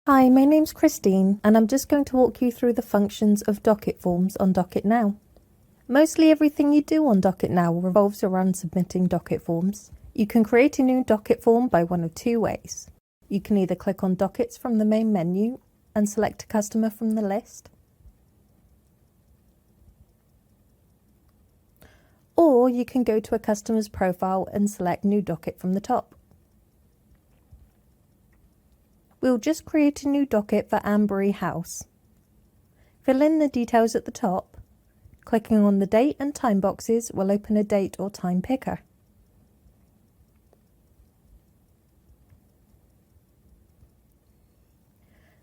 Hi, my name's Christine, and I'm just going to walk you through the functions of Docket forms on DocketNow. Mostly everything you do on DocketNow revolves around submitting Docket forms. You can create a new Docket form by one of two ways. You can either click on Dockets from the main menu and select a customer from the list, or you can go to a customer's profile and select New Docket from the top. We'll just create a new docket for Ambery House. Fill in the details at the top. Clicking on the date and time boxes will open a date or time picker.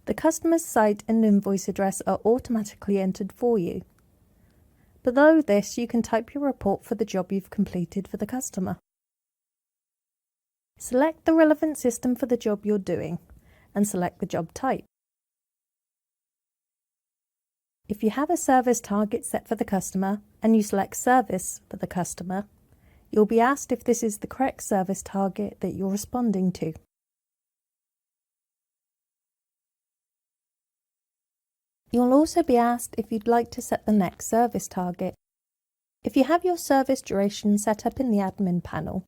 The customer's site and invoice address are automatically entered for you. Below this, you can type your report for the job you've completed for the customer. Select the relevant system for the job you're doing and select the job type. If you have a service target set for the customer and you select Service for the customer, you'll be asked if this is the correct service target that you're responding to. You'll also be asked if you'd like to set the next service target. If you have your service duration set up in the admin panel,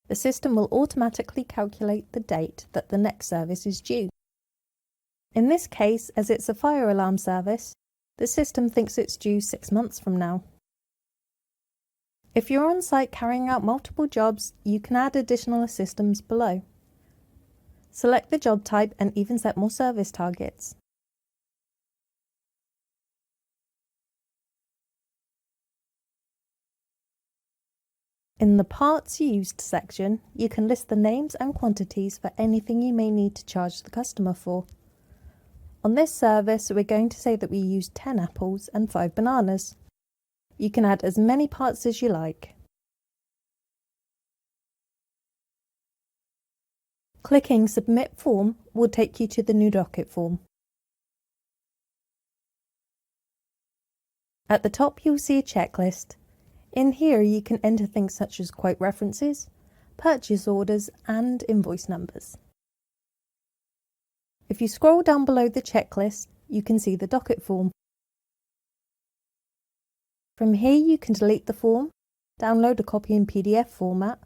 the system will automatically calculate the date that the next service is due. In this case, as it's a fire alarm service, the system thinks it's due 6 months from now. If you're on site carrying out multiple jobs, you can add additional systems below. Select the job type and even set more service targets. In the Parts Used section, you can list the names and quantities for anything you may need to charge the customer for. On this service, we're going to say that we used 10 apples and 5 bananas. You can add as many parts as you like. Clicking Submit Form will take you to the new Docket form. At the top, you'll see a checklist. In here, you can enter things such as quote references, purchase orders, and invoice numbers. If you scroll down below the checklist, you can see the Docket form. From here, you can delete the form, download a copy in PDF format,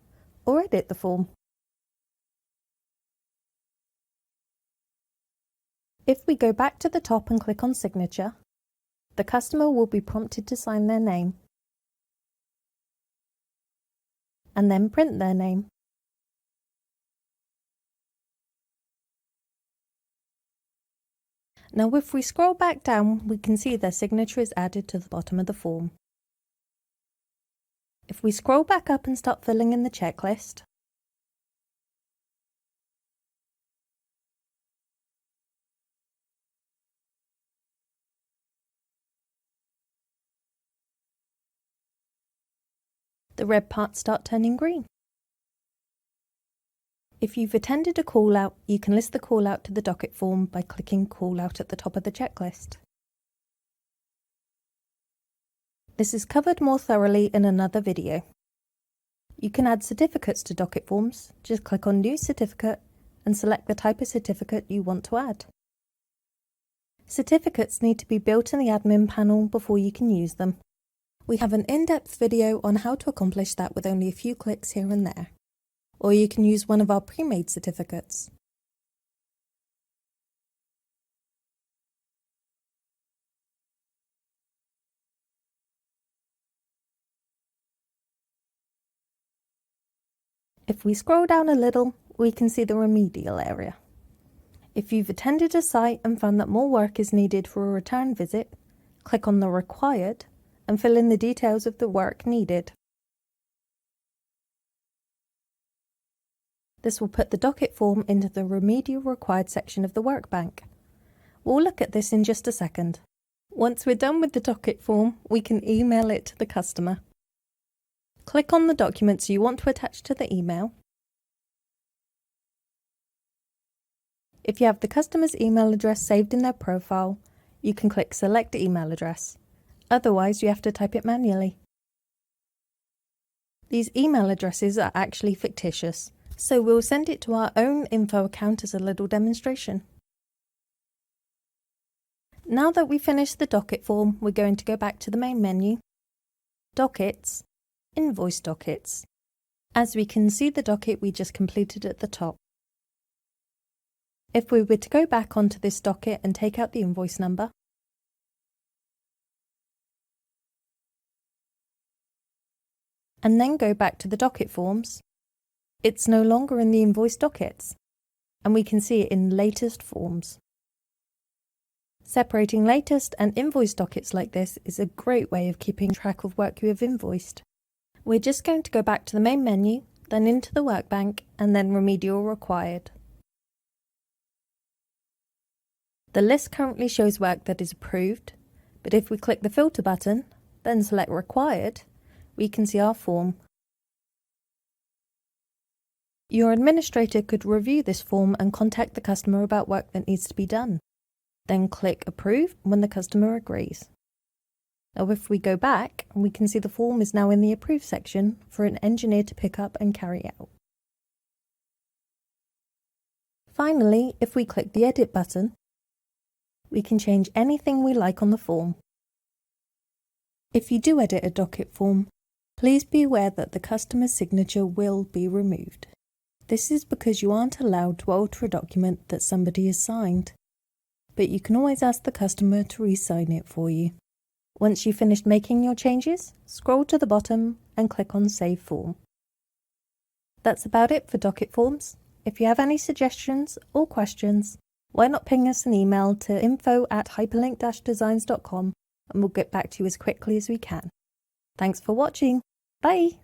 or edit the form. If we go back to the top and click on Signature, the customer will be prompted to sign their name and then print their name. Now if we scroll back down, we can see their signature is added to the bottom of the form. If we scroll back up and start filling in the checklist, the red parts start turning green. If you've attended a call-out, you can list the call-out to the Docket form by clicking Call-out at the top of the checklist. This is covered more thoroughly in another video. You can add certificates to Docket forms. Just click on New Certificate and select the type of certificate you want to add. Certificates need to be built in the admin panel before you can use them. We have an in-depth video on how to accomplish that with only a few clicks here and there. Or you can use one of our pre-made certificates. If we scroll down a little, we can see the remedial area. If you've attended a site and found that more work is needed for a return visit, click on the Required and fill in the details of the work needed. This will put the Docket form into the Remedial Required section of the workbank. We'll look at this in just a second. Once we're done with the Docket form, we can email it to the customer. Click on the documents you want to attach to the email. If you have the customer's email address saved in their profile, you can click Select Email Address. Otherwise, you have to type it manually. These email addresses are actually fictitious, so we'll send it to our own info account as a little demonstration. Now that we've finished the docket form, we're going to go back to the main menu, Dockets, Invoice Dockets. As we can see the docket we just completed at the top. If we were to go back onto this docket and take out the invoice number, and then go back to the docket forms, it's no longer in the invoice dockets, and we can see it in latest forms. Separating latest and invoice dockets like this is a great way of keeping track of work you have invoiced. We're just going to go back to the main menu, then into the workbank, and then remedial required. The list currently shows work that is approved, but if we click the filter button, then select required, we can see our form. Your administrator could review this form and contact the customer about work that needs to be done. Then click Approve when the customer agrees. Now if we go back, we can see the form is now in the Approve section for an engineer to pick up and carry out. Finally, if we click the Edit button, we can change anything we like on the form. If you do edit a docket form, please be aware that the customer's signature will be removed. This is because you aren't allowed to alter a document that somebody has signed, but you can always ask the customer to re-sign it for you. Once you've finished making your changes, scroll to the bottom and click on Save Form. That's about it for docket forms. If you have any suggestions or questions, why not ping us an email to info@hyperlink-designs.com and we'll get back to you as quickly as we can. Thanks for watching. Bye!